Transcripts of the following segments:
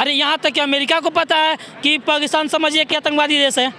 अरे यहाँ तक कि अमेरिका को पता है कि पाकिस्तान समझिए कि आतंकवादी देश है।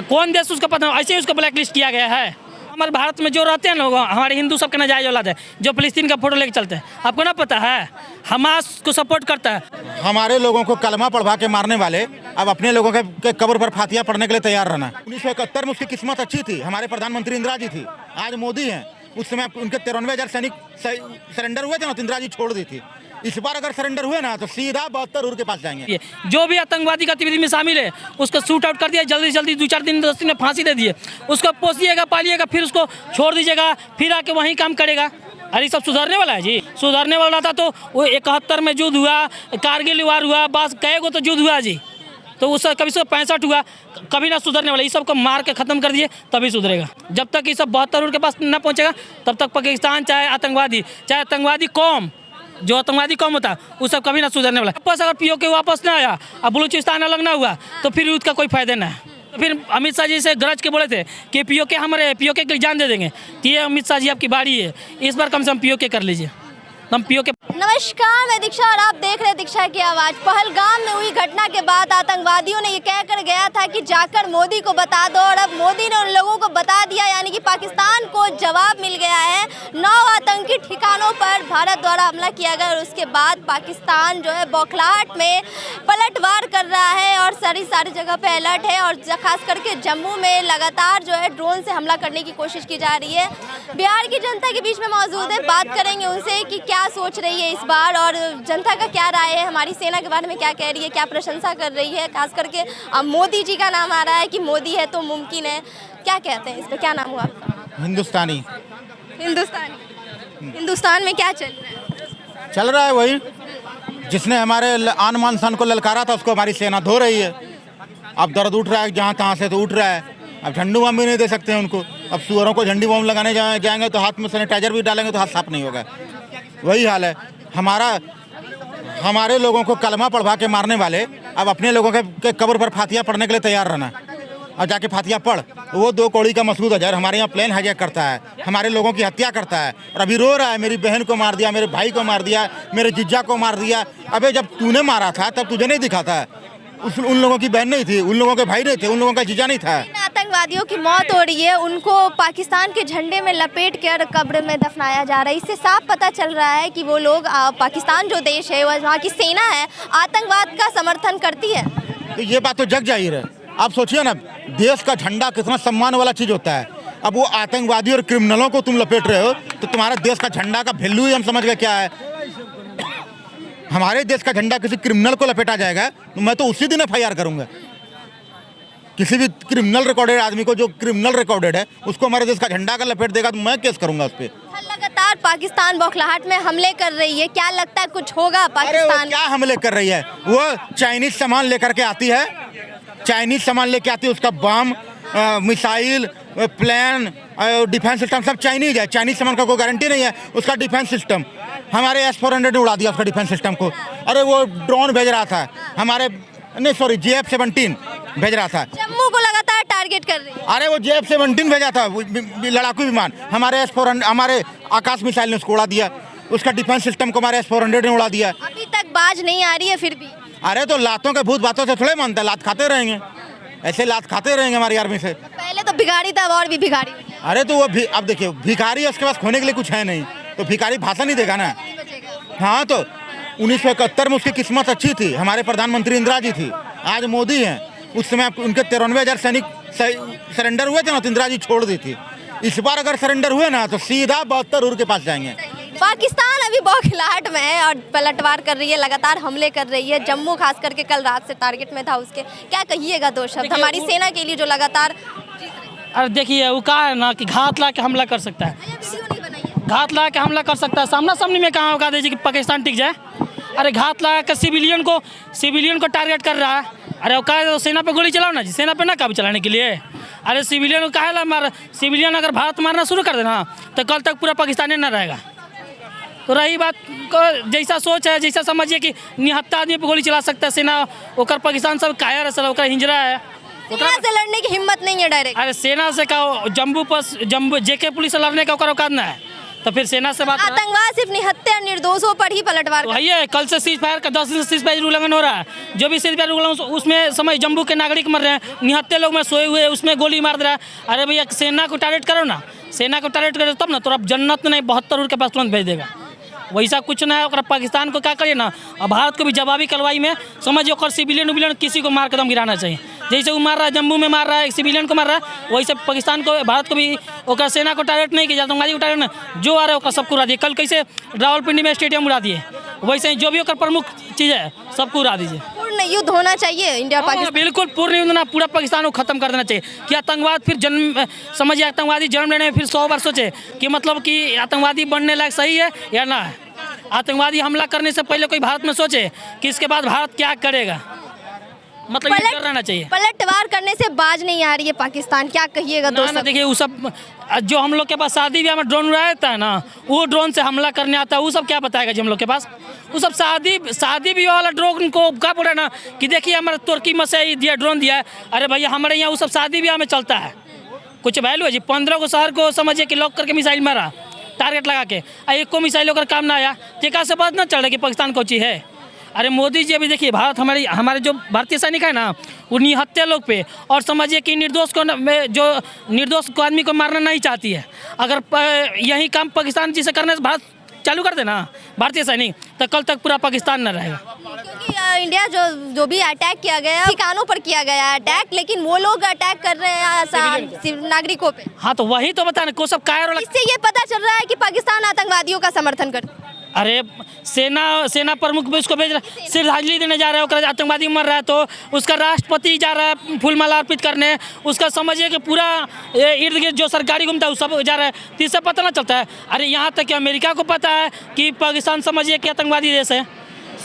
कौन देश उसको पता है? ऐसे ही उसको ब्लैक लिस्ट किया गया है। हमारे भारत में जो रहते हैं लोग, हमारे हिंदू सबके नाजायज औलाद है, जो फिलिस्तीन का फोटो लेके चलते हैं। आपको ना पता है हमास को सपोर्ट करता है। हमारे लोगों को कलमा पढ़वा के मारने वाले अब अपने लोगों के कब्र पर फातिया पढ़ने के लिए तैयार रहना। 1971 में उसकी किस्मत अच्छी थी, हमारे प्रधानमंत्री इंदिरा जी थी, आज मोदी हैं। उस समय उनके 93,000 सैनिक सरेंडर हुए थे ना, तो इंदिरा जी छोड़ दी थी। इस बार अगर सरेंडर हुए ना तो सीधा 72 के पास जाएंगे। जो भी आतंकवादी गतिविधि में शामिल है उसको शूट आउट कर दिया, जल्दी जल्दी 2-4 दिन 10 दिन में फांसी दे दिए। उसको पोसिएगा पालिएगा, फिर उसको छोड़ दीजिएगा, फिर आके वहीं काम करेगा। अरे सब सुधरने वाला है जी? सुधरने वाला था तो वो 71 में युद्ध हुआ, कारगिल वार हुआ, बस कई को तो युद्ध हुआ जी। तो उसका कभी 65 हुआ, कभी ना सुधरने वाला। ये सब को मार के ख़त्म कर दिए तभी सुधरेगा। जब तक ये सब 72 के पास ना पहुँचेगा तब तक पाकिस्तान चाहे आतंकवादी कौम, जो आतंकवादी कौम होता है वो सब कभी ना सुधरने वाला। वापस अगर पीओके वापस ना आया, अब बलूचिस्तान अलग ना हुआ तो फिर उसका कोई फायदा ना है। तो फिर अमित शाह जी से गरज के बोले थे कि पीओके हमारे पीओके के लिए जान दे देंगे। तो ये अमित शाह जी आपकी बारी है, इस बार कम से कम पीओके कर लीजिए। हम पीओके। नमस्कार, मैं दीक्षा और आप देख रहे हैं दीक्षा की आवाज़। पहलगाम में हुई घटना के बाद आतंकवादियों ने ये कहकर गया था कि जाकर मोदी को बता दो, और अब मोदी ने उन लोगों को बता दिया, यानी कि पाकिस्तान को जवाब मिल गया है। 9 आतंकी ठिकानों पर भारत द्वारा हमला किया गया और उसके बाद पाकिस्तान जो है बौखलाहट में पलटवार कर रहा है और सारी जगह पे अलर्ट है। और खास करके जम्मू में लगातार जो है ड्रोन से हमला करने की कोशिश की जा रही है। बिहार की जनता के बीच में मौजूद है, बात करेंगे उनसे कि क्या सोच रही है इस बार और जनता का क्या राय है, हमारी सेना के बारे में क्या कह रही है, क्या प्रशंसा कर रही है। खास करके अब मोदी जी का नाम आ रहा है कि मोदी है तो मुमकिन है। क्या कहते हैं इस पर, क्या नाम हुआ आपका? हिंदुस्तानी। हिंदुस्तान में क्या चल रहा है? चल रहा है वही जिसने हमारे आन मान शान को ललकारा था, उसको हमारी सेना धो रही है। अब दर्द उठ रहा है जहाँ तहाँ से तो उठ रहा है। अब झंडू बम भी नहीं दे सकते हैं उनको। अब सुअरों को झंडी बम लगाने जाएंगे तो हाथ में सैनिटाइजर भी डालेंगे तो हाथ साफ नहीं होगा। वही हाल है हमारे लोगों को कलमा पढ़वा के मारने वाले अब अपने लोगों के कब्र पर फातिया पढ़ने के लिए तैयार रहना। और जाके फातिया पढ़। वो 2 कौड़ी का मसूद अजहर हमारे यहाँ प्लेन हाईजैक करता है, हमारे लोगों की हत्या करता है और अभी रो रहा है मेरी बहन को मार दिया, मेरे भाई को मार दिया, मेरे जीजा को मार दिया। अबे जब तूने मारा था तब तुझे नहीं दिखा था? उन लोगों की बहन नहीं थी, उन लोगों के भाई नहीं थे, उन लोगों का जीजा नहीं था। आतंकवादियों की मौत हो रही है, उनको पाकिस्तान के झंडे में लपेट कर कब्र में दफनाया जा रहा है। इससे साफ पता चल रहा है कि वो लोग पाकिस्तान जो देश है, वहाँ की सेना है, आतंकवाद का समर्थन करती है। तो ये बात तो जग जाहिर है। आप सोचिए ना, देश का झंडा कितना सम्मान वाला चीज़ होता है। अब वो आतंकवादी और क्रिमिनलों को तुम लपेट रहे हो तो तुम्हारा देश का झंडा का वैल्यू ही हम समझ गए क्या है। हमारे देश का झंडा किसी क्रिमिनल को लपेटा जाएगा तो मैं तो उसी दिन FIR करूंगा। किसी भी क्रिमिनल रिकॉर्डेड आदमी को, जो क्रिमिनल रिकॉर्डेड है, उसको हमारे देश का झंडा अगर लपेट देगा तो मैं केस करूंगा उस पर। लगातार पाकिस्तान बौखलाहट में हमले कर रही है, क्या लगता है कुछ होगा पाकिस्तान? अरे क्या हमले कर रही है? वो चाइनीज सामान लेकर के आती है, चाइनीज सामान लेके आती है। उसका बम, मिसाइल, प्लान, डिफेंस सिस्टम सब चाइनीज है। चाइनीज सामान का कोई गारंटी नहीं है। उसका डिफेंस सिस्टम हमारे S-400 ने उड़ा दिया, उसका डिफेंस सिस्टम को। अरे वो ड्रोन भेज रहा था हमारे, नहीं सॉरी, JF-17 भेज रहा था। जम्मू को लगातार टारगेट कर रही है। अरे वो JF-17 भेजा था, लड़ाकू विमान। हमारे S-400, हमारे आकाश मिसाइल ने उसको उड़ा दिया। उसका डिफेंस सिस्टम को हमारे S-400 ने उड़ा दिया। अभी तक बाज नहीं आ रही है फिर भी। अरे तो लातों के भूत बातों से थोड़े मानता है, लात खाते रहेंगे, ऐसे लात खाते रहेंगे हमारी आर्मी से। पहले तो भिखारी था, अब और भी भिखारी। अरे तो वो अब देखिए, भिखारी है, उसके पास खोने के लिए कुछ है नहीं, तो भिखारी भाषण नहीं देगा ना। हाँ, तो 1971 में उसकी किस्मत अच्छी थी, हमारे प्रधानमंत्री इंदिरा जी थी, आज मोदी हैं। उस समय उनके 93,000 सैनिक सरेंडर हुए थे ना, तो इंदिरा जी छोड़ दी थी। इस बार अगर सरेंडर हुए ना तो सीधा 72 के पास जाएंगे। पाकिस्तान अभी बौखलाहट में है और पलटवार कर रही है, लगातार हमले कर रही है। जम्मू खास करके कल रात से टारगेट में था उसके। क्या कहिएगा 2 शब्द हमारी सेना के लिए जो लगातार? अरे देखिए, वो कहा है ना कि घात ला के हमला कर सकता है, घात ला के हमला कर सकता है। सामना सामनी में कहाँ होगा दीजिए कि पाकिस्तान टिक जाए? अरे घात ला के सिविलियन को टारगेट कर रहा है। अरे वो कहा तो सेना पे गोली चलाओ ना जी, सेना पे ना काबू चलाने के लिए। अरे सिविलियन को काहे ला मार? सिविलियन अगर भारत मारना शुरू कर देना तो कल तक पूरा पाकिस्तान ना रहेगा। तो रही बात को, जैसा सोच है, जैसा समझिए कि निहत्ता आदमी पे गोली चला सकता है सेना, ओकर पाकिस्तान सब कायर है, सब ओकर हिंजरा है। सेना से लड़ने की हिम्मत नहीं है डायरेक्ट। अरे सेना से का जम्मू JK पुलिस से लड़ने का ओकर औकात ना है। तो फिर सेना से बात आतंकवाद सिर्फ निहत्थे निर्दोषों पर ही पलटवार तो वही है। कल से सीज फायर का 10 दिन से सीज फायर उल्लंघन हो रहा है। जो भी सीज फायर उल्लंघन उसमें समय जम्मू के नागरिक मर रहे हैं, निहत्थे लोग में सोए हुए, उसमें गोली मार दे रहा है। अरे भैया सेना को टारगेट करो ना, सेना को टारगेट करो तब ना, तो अब जन्नत नहीं 72 के पास तुरंत भेज देगा। वैसा कुछ ना है। पाकिस्तान को क्या करिए ना, अब भारत को भी जवाबी कार्रवाई में समझिए और सिविलियन किसी को मार कदम गिराना चाहिए। जैसे वो मार रहा है, जम्मू में मार रहा है, एक सिविलियन को मार रहा है, वैसे पाकिस्तान को, भारत को भी और सेना को टारगेट नहीं किया, आतंकवादी को टारगेट नहीं, जो आ रहा है सबको उड़ा दिए। कल कैसे रावलपिंडी में स्टेडियम उड़ा दिए, वैसे ही जो भी प्रमुख चीज़ है सबको उड़ा दीजिए। पूर्ण युद्ध होना चाहिए इंडिया पाकिस्तान। बिल्कुल पूर्ण युद्ध ना, पूरा पाकिस्तान को खत्म कर देना चाहिए। कि आतंकवाद फिर जन्म समझिए, आतंकवादी जन्म लेने में फिर 100 वर्ष सोचे कि मतलब कि आतंकवादी बनने लायक सही है या ना है। आतंकवादी हमला करने से पहले कोई भारत में सोचे कि इसके बाद भारत क्या करेगा, मतलब ये डर रहना चाहिए। पलटवार करने से बाज नहीं आ रही है पाकिस्तान, क्या कहिएगा दोस्तों? देखिए वो सब जो हम लोग के पास शादी ब्याह में ड्रोन उड़ाता है ना, वो ड्रोन से हमला करने आता है, वो सब क्या बताएगा जी हम लोग के पास? वो सब शादी ब्याह वाला ड्रोन को क्या बोल रहे ना कि देखिए हमारा तुर्की में से दिया ड्रोन दिया है। अरे भैया हमारे यहाँ वो सब शादी ब्याह में चलता है, कुछ वैल्यू है जी। 15 को शहर को समझिए कि लॉक करके मिसाइल मारा टारगेट लगा के, एक को मिसाइल होकर काम ना आया, टीका से बात ना चल रहा कि पाकिस्तान को चीज़ है। अरे मोदी जी अभी देखिए, भारत हमारे जो भारतीय सैनिक है ना, वो निहत्थे लोग पे और समझिए कि निर्दोष को आदमी को मारना नहीं चाहती है। अगर यही काम पाकिस्तान जी से करने से भारत चालू कर देना भारतीय सैनिक, तो कल तक पूरा पाकिस्तान न रहेगा। क्योंकि इंडिया जो भी अटैक किया गया ठिकानों पर किया गया अटैक, लेकिन वो लोग अटैक कर रहे हैं नागरिकों पे। हाँ तो वही तो बताना को सब कायर। इससे ये पता चल रहा है कि पाकिस्तान आतंकवादियों का समर्थन करता है। अरे सेना प्रमुख भी उसको भेज रहा है, श्रद्धांजलि देने जा रहा है, आतंकवादी मर रहा है तो उसका राष्ट्रपति जा रहा है फूलमाला अर्पित करने, उसका समझिए कि पूरा इर्द गिर्द जो सरकारी घूमता है वो सब जा रहा है, तो इससे पता ना चलता है। अरे यहाँ तक कि अमेरिका को पता है कि पाकिस्तान समझिए कि आतंकवादी देश है,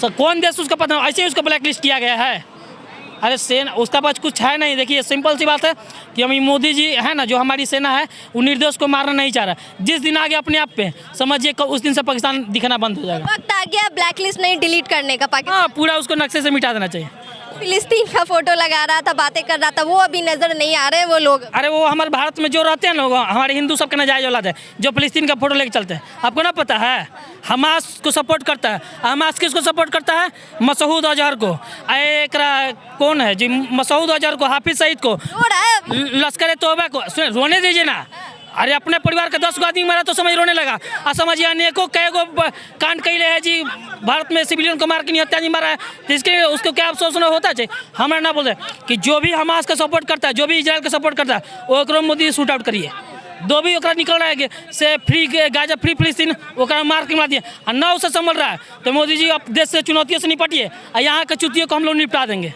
कौन देश उसका पता है, ऐसे ही उसका ब्लैक लिस्ट किया गया है। अरे सेना उसका पास कुछ है नहीं। देखिए सिंपल सी बात है कि हम मोदी जी है ना, जो हमारी सेना है वो निर्दोष को मारना नहीं चाह रहा। जिस दिन आ गया अपने आप पे समझिए उस दिन से पाकिस्तान दिखना बंद हो जाएगा। वक्त आ गया ब्लैक लिस्ट नहीं डिलीट करने का पाकिस्तान। हाँ पूरा उसको नक्शे से मिटा देना चाहिए। फिलिस्तीन का फोटो लगा रहा था, बातें कर रहा था, वो अभी नजर नहीं आ रहे वो लोग। अरे वो हमारे भारत में जो रहते हैं ना, हमारे हिंदू सबके नाजायज औलाद है जो फिलिस्तीन का फोटो लेके चलते हैं। आपको ना पता है हमास को सपोर्ट करता है। हमास किसको सपोर्ट करता है? मसूद अजहर को। कौन है जी मसूद अजहर को, हाफिज सईद को, लश्कर तौबा को। रोने दीजिए ना। अरे अपने परिवार का 10 आदमी मरा तो समझ रोने लगा। और समझिए अनेकों कई कांड कैले है जी, भारत में सिविलियन को मार के नहीं हत्या मारा है, तो इसके उसको क्या अफसोस होता चाहिए? हमारा ना बोलते कि जो भी हमास का सपोर्ट करता है, जो भी इजराइल का सपोर्ट करता है, वो मोदी शूट आउट करिए। दो भी निकल रहा है से फ्री गाजा फ्री फिलिस्तीन मार के मार दिए और ना उसे संभल रहा है, तो मोदी जी अब देश से चुनौतियों से निपटिए और यहाँ के चुतियों को हम लोग निपटा देंगे।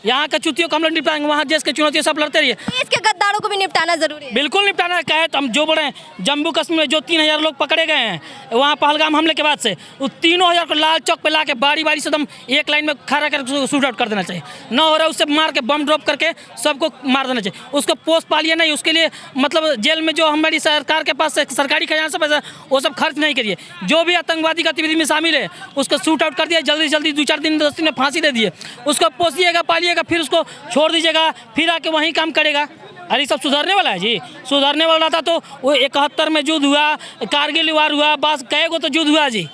यहाँ के चुतियों को हम लोग निपटाएंगे, वहाँ देश के चुनौतियों सब लड़ते रहिए। इसके गद्दारों को भी निपटाना जरूरी है। बिल्कुल निपटाना है। कहे तो हम जो बोले जम्मू कश्मीर में जो 3000 लोग पकड़े गए हैं वहाँ पहलगाम हमले के बाद से, वो 3000 को लाल चौक पे ला के बारी बारी से एकदम एक लाइन में खड़ा कर शूट आउट कर देना चाहिए। ना हो रहा उससे मार के बम ड्रॉप करके सबको मार देना चाहिए। उसको पोस्ट पालिए नहीं, उसके लिए मतलब जेल में जो हमारी सरकार के पास सरकारी खजाना से पैसा वो सब खर्च नहीं करिए। जो भी आतंकवादी गतिविधि में शामिल है उसको शूट आउट कर दिया, जल्दी जल्दी 2-4 दिन 10 दिन में फांसी दे दिए। उसको पोसिएगा पालिएगा, फिर उसको छोड़ दीजिएगा, फिर आके वहीं काम करेगा। अरे सब सुधरने वाला है जी? सुधरने वाला था तो वो 71 में युद्ध हुआ, कारगिल वार हुआ, बस कई को तो युद्ध हुआ जी,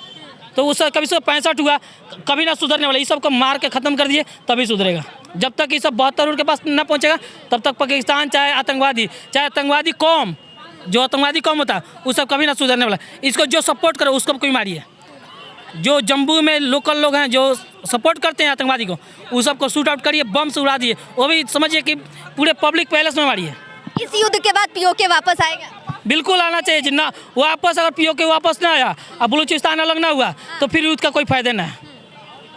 तो उसका कभी 65 हुआ, कभी ना सुधरने वाला। ये सबको मार के ख़त्म कर दिए तभी सुधरेगा। जब तक ये सब 72 के पास ना पहुँचेगा तब तक पाकिस्तान चाहे आतंकवादी कौम, जो आतंकवादी कौम होता है वो सब कभी ना सुधरने वाला। इसको जो सपोर्ट करे उसको कोई मारिए। जो जम्मू में लोकल लोग हैं जो सपोर्ट करते हैं आतंकवादी को, उस सबको शूट आउट करिए, बम से उड़ा दिए। वो भी समझिए कि पूरे पब्लिक पैलेस में मारिए। इस युद्ध के बाद पीओके वापस आएगा? बिल्कुल आना चाहिए जितना वापस। अगर पीओके वापस ना आया और बलूचिस्तान अलग ना हुआ तो फिर युद्ध का कोई फायदा ना है,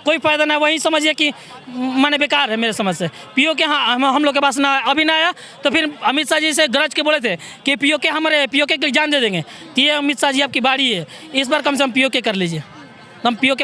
कोई फायदा ना है। वहीं समझिए कि माने बेकार है मेरे समझ से। पीओके हाँ हम लोग के पास ना अभी ना आया तो फिर अमित शाह जी से गरज के बोले थे कि पीओके हमारे पीओके के लिए जान दे देंगे। तो ये अमित शाह जी आपकी बारी है, इस बार कम से कम पीओके कर लीजिए। हम पीओके